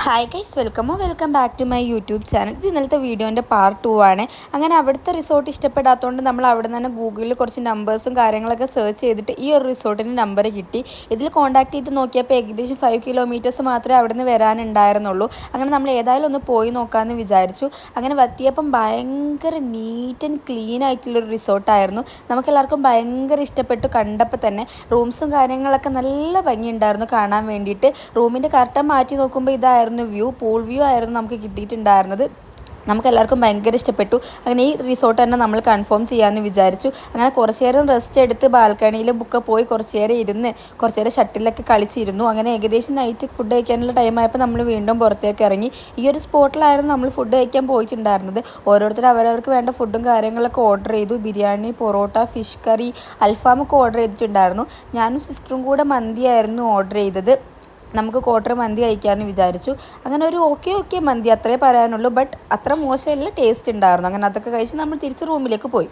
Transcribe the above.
Hi guys, welcome back to my YouTube channel. ഇത് ഇന്നലത്തെ വീഡിയോൻ്റെ പാർട്ട് 2 ആണ്. അങ്ങനെ അവിടുത്തെ റിസോർട്ട് ഇഷ്ടപ്പെടാത്തതുകൊണ്ട് നമ്മൾ അവിടെ നിന്ന് തന്നെ ഗൂഗിളിൽ കുറച്ച് നമ്പേഴ്സും കാര്യങ്ങളൊക്കെ സെർച്ച് ചെയ്തിട്ട് ഈ ഒരു റിസോർട്ടിൻ്റെ നമ്പർ കിട്ടി. ഇതിൽ കോൺടാക്ട് ചെയ്ത് നോക്കിയപ്പോൾ ഏകദേശം 5 കിലോമീറ്റേഴ്സ് മാത്രമേ അവിടെ നിന്ന് വരാനുണ്ടായിരുന്നുള്ളൂ. അങ്ങനെ നമ്മൾ ഏതായാലും ഒന്ന് പോയി നോക്കാമെന്ന് വിചാരിച്ചു. അങ്ങനെ എത്തിയപ്പം ഭയങ്കര നീറ്റ് ആൻഡ് ക്ലീൻ ആയിട്ടുള്ളൊരു റിസോർട്ടായിരുന്നു. നമുക്കെല്ലാവർക്കും ഭയങ്കര ഇഷ്ടപ്പെട്ടു. കണ്ടപ്പോൾ തന്നെ റൂംസും കാര്യങ്ങളൊക്കെ നല്ല ഭംഗിയുണ്ടായിരുന്നു കാണാൻ വേണ്ടിയിട്ട്. റൂമിൻ്റെ കർട്ടൻ മാറ്റി നോക്കുമ്പോൾ ഇതായിരുന്നു പൂൾ വ്യൂ ആയിരുന്നു നമുക്ക് കിട്ടിയിട്ടുണ്ടായിരുന്നത്. നമുക്കെല്ലാവർക്കും ഭയങ്കര ഇഷ്ടപ്പെട്ടു. അങ്ങനെ ഈ റിസോർട്ട് തന്നെ നമ്മൾ കൺഫേം ചെയ്യാമെന്ന് വിചാരിച്ചു. അങ്ങനെ കുറച്ച് നേരം റെസ്റ്റ് എടുത്ത് ബാൽക്കണിയിൽ പോയി കുറച്ച് നേരം ഇരുന്ന് കുറച്ച് നേരം ഷട്ടിലൊക്കെ കളിച്ചിരുന്നു. അങ്ങനെ ഏകദേശം നൈറ്റ് ഫുഡ് കഴിക്കാനുള്ള ടൈമായപ്പോൾ നമ്മൾ വീണ്ടും പുറത്തേക്ക് ഇറങ്ങി. ഈ ഒരു സ്പോട്ടിലായിരുന്നു നമ്മൾ ഫുഡ് കഴിക്കാൻ പോയിട്ടുണ്ടായിരുന്നത്. ഓരോരുത്തർ അവരവർക്ക് വേണ്ട ഫുഡും കാര്യങ്ങളൊക്കെ ഓർഡർ ചെയ്തു. ബിരിയാണി, പൊറോട്ട, ഫിഷ് കറി, അൽഫാമൊക്കെ ഓർഡർ ചെയ്തിട്ടുണ്ടായിരുന്നു. ഞാനും സിസ്റ്ററും കൂടെ മന്തിയായിരുന്നു ഓർഡർ ചെയ്തത്. നമുക്ക് ക്വാർട്ടർ മന്തി കഴിക്കാമെന്ന് വിചാരിച്ചു. അങ്ങനെ ഒരു ഓക്കെ മന്തി അത്രേ പറയാനുള്ളൂ. ബട്ട് അത്ര മോശമില്ല, ടേസ്റ്റ് ഉണ്ടായിരുന്നു. അങ്ങനെ അതൊക്കെ കഴിച്ച് നമ്മൾ തിരിച്ച് റൂമിലേക്ക് പോയി.